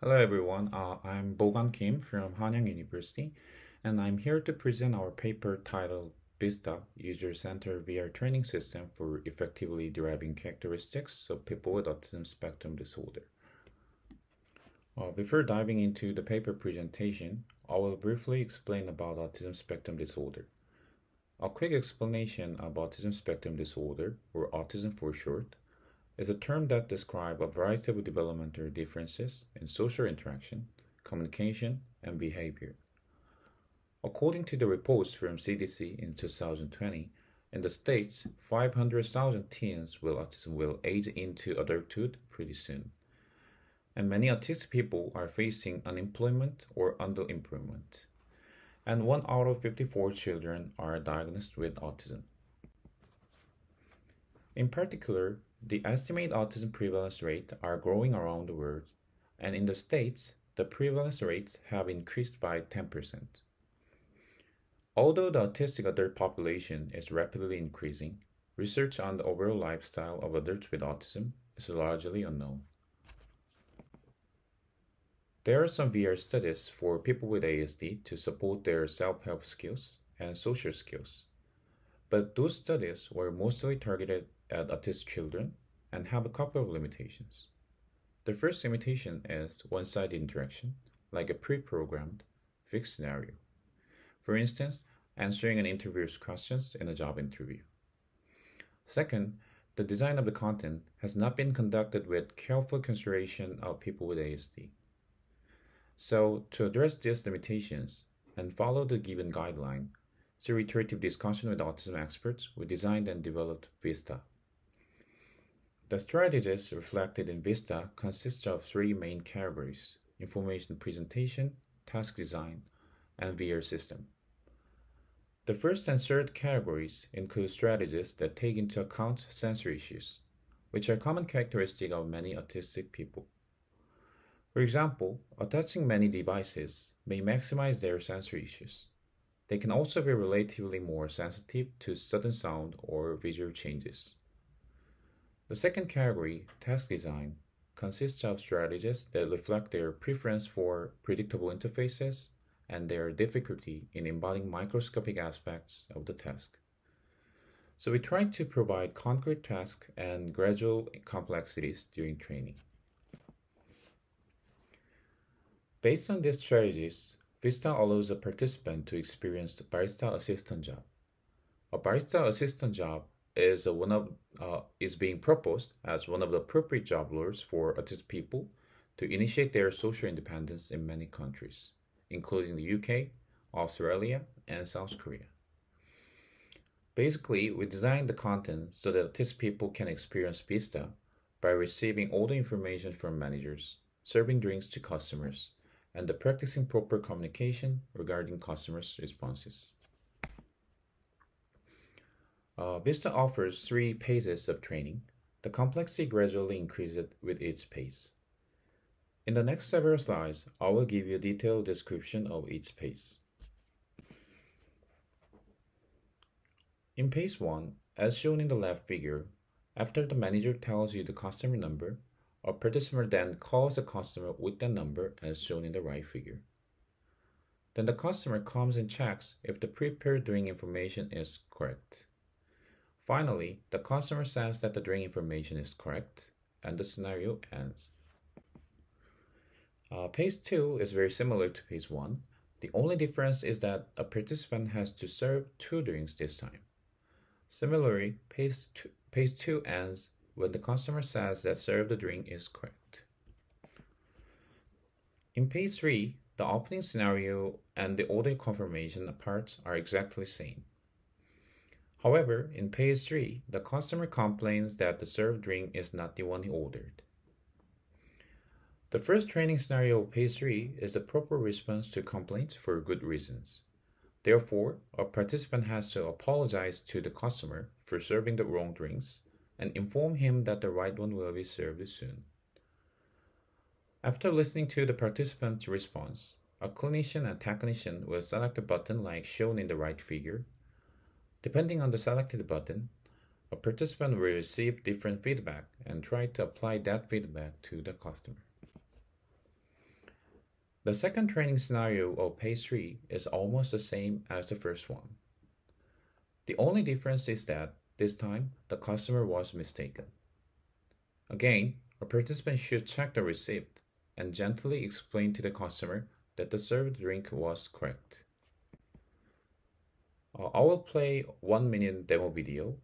Hello everyone, I'm Bogoan Kim from Hanyang University, and I'm here to present our paper titled VISTA User-Centered VR Training System for Effectively Deriving Characteristics of People with Autism Spectrum Disorder. Before diving into the paper presentation, I will briefly explain about autism spectrum disorder. A quick explanation of autism spectrum disorder, or autism for short, is a term that describes a variety of developmental differences in social interaction, communication, and behavior. According to the reports from CDC in 2020, in the States, 500,000 teens with autism will age into adulthood pretty soon. And many autistic people are facing unemployment or underemployment. And 1 out of 54 children are diagnosed with autism. In particular, the estimated autism prevalence rates are growing around the world, and in the States, the prevalence rates have increased by 10%. Although the autistic adult population is rapidly increasing, research on the overall lifestyle of adults with autism is largely unknown. There are some VR studies for people with ASD to support their self-help skills and social skills, but those studies were mostly targeted at autistic children and have a couple of limitations. The first limitation is one-sided interaction, like a pre-programmed, fixed scenario. For instance, answering an interviewer's questions in a job interview. Second, the design of the content has not been conducted with careful consideration of people with ASD. So, to address these limitations and follow the given guideline, through iterative discussion with autism experts, we designed and developed VISTA. The strategies reflected in VISTA consist of three main categories: information presentation, task design, and VR system. The first and third categories include strategies that take into account sensory issues, which are common characteristic of many autistic people. For example, attaching many devices may maximize their sensory issues. They can also be relatively more sensitive to sudden sound or visual changes. The second category, task design, consists of strategies that reflect their preference for predictable interfaces and their difficulty in embodying microscopic aspects of the task. So we try to provide concrete tasks and gradual complexities during training. Based on these strategies, VISTA allows a participant to experience the barista assistant job. A barista assistant job is being proposed as one of the appropriate job roles for autistic people to initiate their social independence in many countries, including the UK, Australia, and South Korea. Basically, we designed the content so that autistic people can experience VISTA by receiving all the information from managers, serving drinks to customers, and the practicing proper communication regarding customers' responses. VISTA offers three phases of training. The complexity gradually increases with each phase. In the next several slides, I will give you a detailed description of each phase. In phase 1, as shown in the left figure, after the manager tells you the customer number, a participant then calls the customer with that number as shown in the right figure. Then the customer comes and checks if the prepared drink information is correct. Finally, the customer says that the drink information is correct, and the scenario ends. Phase 2 is very similar to phase 1. The only difference is that a participant has to serve two drinks this time. Similarly, phase 2 ends when the customer says that serve the drink is correct. In phase 3, the opening scenario and the order confirmation parts are exactly the same. However, in phase 3, the customer complains that the served drink is not the one he ordered. The first training scenario of phase 3 is the proper response to complaints for good reasons. Therefore, a participant has to apologize to the customer for serving the wrong drinks and inform him that the right one will be served soon. After listening to the participant's response, a clinician and technician will select a button like shown in the right figure. Depending on the selected button, a participant will receive different feedback and try to apply that feedback to the customer. The second training scenario of page 3 is almost the same as the first one. The only difference is that this time the customer was mistaken. Again, a participant should check the receipt and gently explain to the customer that the served drink was correct. I will play 1 minute demo video,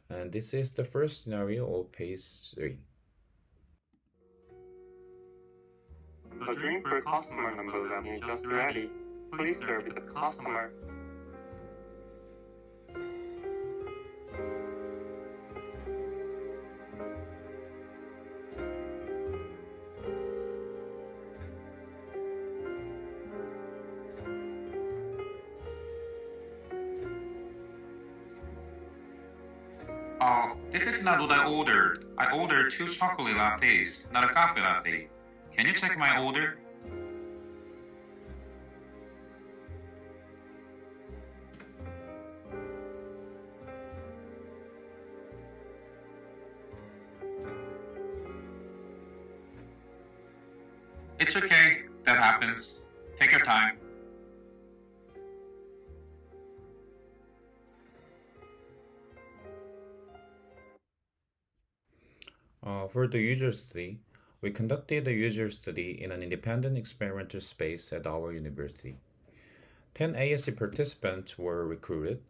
and this is the first scenario of page 3. The drink for customer number 11 is just ready. Please serve the customer. This is not what I ordered. I ordered 2 chocolate lattes, not a coffee latte. Can you check my order? It's okay. That happens. Take your time. For the user study, we conducted a user study in an independent experimental space at our university. 10 ASC participants were recruited.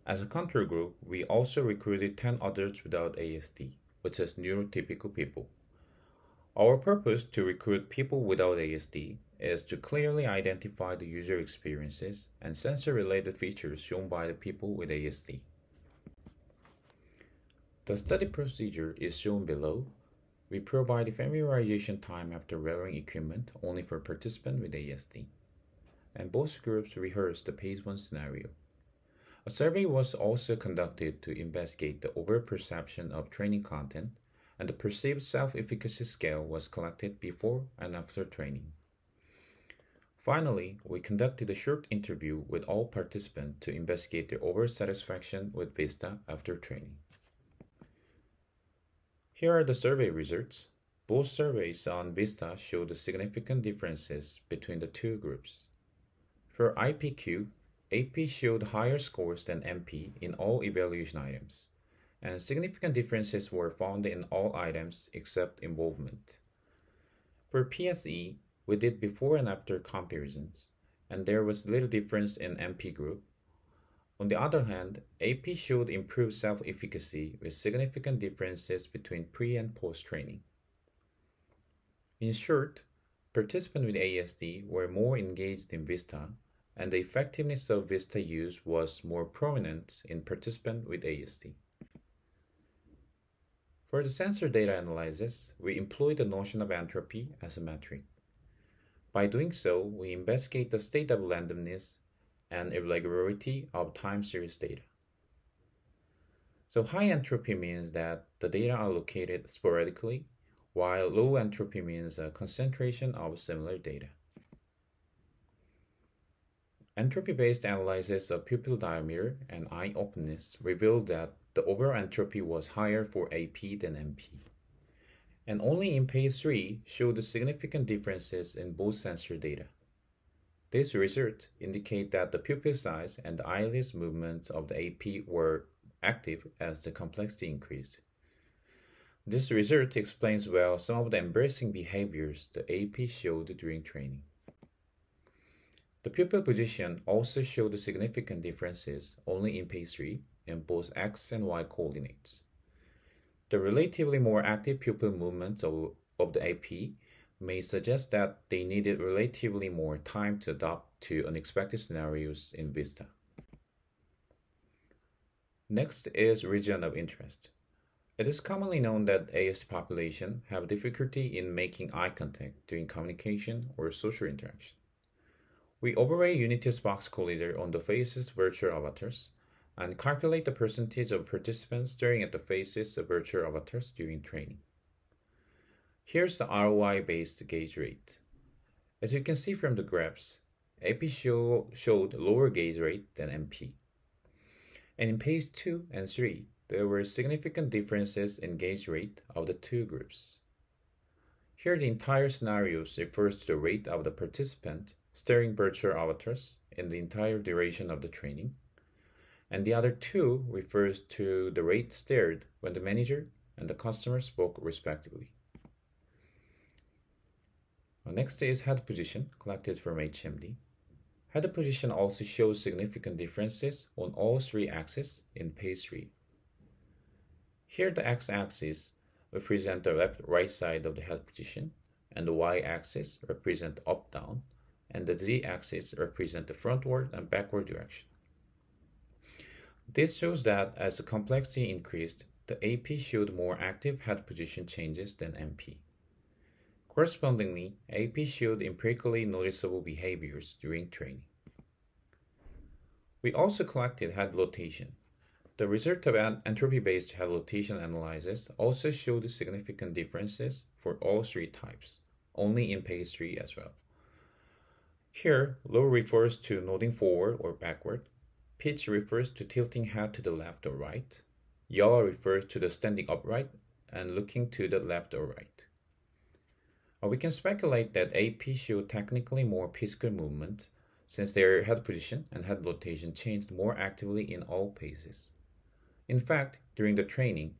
As a control group, we also recruited 10 others without ASD, which is neurotypical people. Our purpose to recruit people without ASD is to clearly identify the user experiences and sensor-related features shown by the people with ASD. The study procedure is shown below. We provide familiarization time after wearing equipment only for participants with ASD. And both groups rehearsed the phase 1 scenario. A survey was also conducted to investigate the overall perception of training content, and the perceived self-efficacy scale was collected before and after training. Finally, we conducted a short interview with all participants to investigate their overall satisfaction with VISTA after training. Here are the survey results. Both surveys on VISTA showed significant differences between the two groups. For IPQ, AP showed higher scores than MP in all evaluation items, and significant differences were found in all items except involvement. For PSE, we did before and after comparisons, and there was little difference in MP group. On the other hand, AP showed improved self-efficacy with significant differences between pre- and post-training. In short, participants with ASD were more engaged in VISTA, and the effectiveness of VISTA use was more prominent in participants with ASD. For the sensor data analysis, we employed the notion of entropy as a metric. By doing so, we investigate the state of randomness and irregularity of time series data. So high entropy means that the data are located sporadically, while low entropy means a concentration of similar data. Entropy-based analysis of pupil diameter and eye openness revealed that the overall entropy was higher for AP than MP. And only in page 3 showed significant differences in both sensor data. These results indicate that the pupil size and the eyelid movements of the AP were active as the complexity increased. This result explains well some of the embarrassing behaviors the AP showed during training. The pupil position also showed significant differences only in page 3 in both X and Y coordinates. The relatively more active pupil movements of the AP may suggest that they needed relatively more time to adapt to unexpected scenarios in VISTA. Next is region of interest. It is commonly known that ASD population have difficulty in making eye contact during communication or social interaction. We overlay Unity's box collider on the faces virtual avatars and calculate the percentage of participants staring at the faces of virtual avatars during training. Here's the ROI-based gauge rate. As you can see from the graphs, AP showed lower gauge rate than MP. And in page 2 and 3, there were significant differences in gauge rate of the two groups. Here, the entire scenarios refers to the rate of the participant staring virtual avatars in the entire duration of the training, and the other two refers to the rate stared when the manager and the customer spoke respectively. Next is head position collected from HMD. Head position also shows significant differences on all three axes in phase 3. Here the x-axis represent the left-right side of the head position, and the y-axis represent up-down, and the z-axis represent the frontward and backward direction. This shows that as the complexity increased, the AP showed more active head position changes than MP. Correspondingly, AP showed empirically noticeable behaviors during training. We also collected head rotation. The result of an entropy-based head rotation analysis also showed significant differences for all three types, only in phase 3 as well. Here, low refers to nodding forward or backward, pitch refers to tilting head to the left or right, yaw refers to the standing upright and looking to the left or right. We can speculate that AP showed technically more physical movement since their head position and head rotation changed more actively in all phases. In fact, during the training,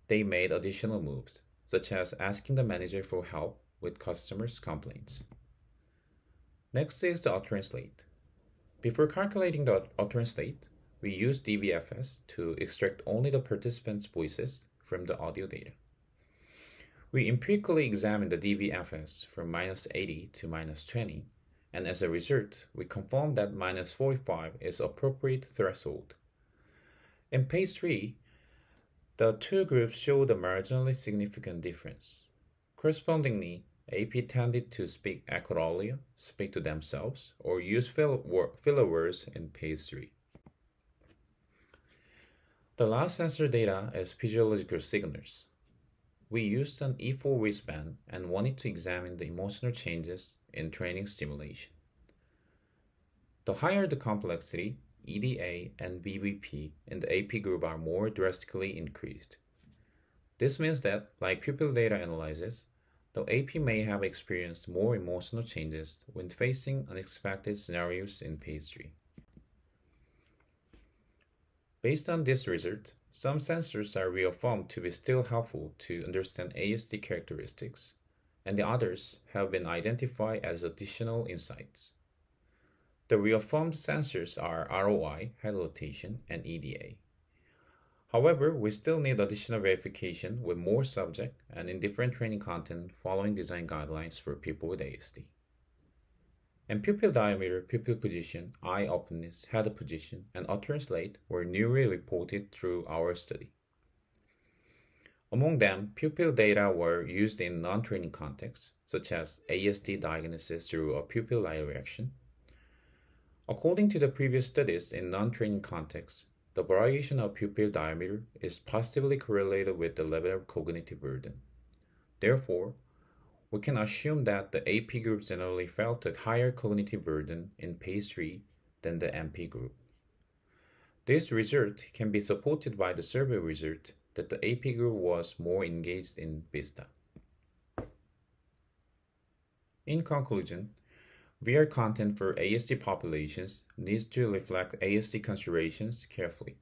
they made additional moves, such as asking the manager for help with customers' complaints. Next is the utterance rate. Before calculating the utterance rate, we used DBFS to extract only the participants' voices from the audio data. We empirically examined the DBFS from -80 to -20, and as a result, we confirmed that -45 is appropriate threshold. In phase 3, the two groups showed a marginally significant difference. Correspondingly, AP tended to speak echolalia, speak to themselves, or use filler words in phase 3. The last sensor data is physiological signals. We used an E4 wristband and wanted to examine the emotional changes in training stimulation. The higher the complexity, EDA and BVP in the AP group are more drastically increased. This means that, like pupil data analysis, the AP may have experienced more emotional changes when facing unexpected scenarios in phase 3. Based on this result, some sensors are reaffirmed to be still helpful to understand ASD characteristics, and the others have been identified as additional insights. The reaffirmed sensors are ROI, head rotation, and EDA. However, we still need additional verification with more subject and in different training content following design guidelines for people with ASD. And pupil diameter, pupil position, eye openness, head position, and utterance rate were newly reported through our study. Among them, pupil data were used in non-training contexts, such as ASD diagnosis through a pupil light reaction. According to the previous studies in non-training contexts, the variation of pupil diameter is positively correlated with the level of cognitive burden. Therefore, we can assume that the AP group generally felt a higher cognitive burden in phase 3 than the MP group. This result can be supported by the survey result that the AP group was more engaged in VISTA. In conclusion, VR content for ASD populations needs to reflect ASD considerations carefully.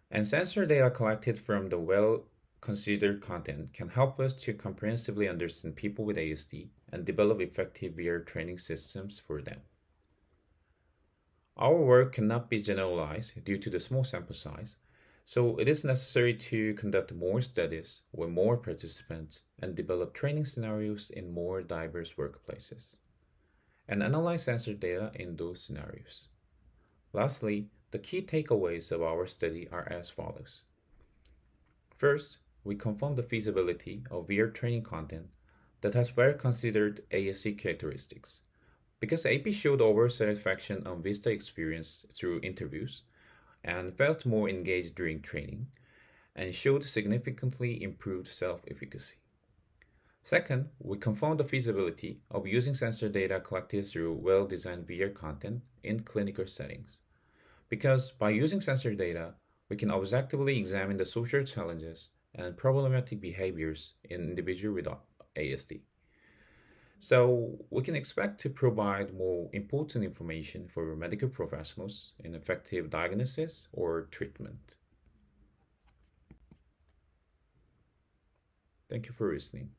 And sensor data collected from the well-considered content can help us to comprehensively understand people with ASD and develop effective VR training systems for them. Our work cannot be generalized due to the small sample size, so it is necessary to conduct more studies with more participants and develop training scenarios in more diverse workplaces, and analyze sensor data in those scenarios. Lastly, the key takeaways of our study are as follows. First, we confirm the feasibility of VR training content that has well-considered ASD characteristics, because AP showed overall satisfaction on VISTA experience through interviews and felt more engaged during training and showed significantly improved self-efficacy. Second, we confirmed the feasibility of using sensor data collected through well-designed VR content in clinical settings, because by using sensor data, we can objectively examine the social challenges and problematic behaviors in individuals with ASD. So we can expect to provide more important information for medical professionals in effective diagnosis or treatment. Thank you for listening.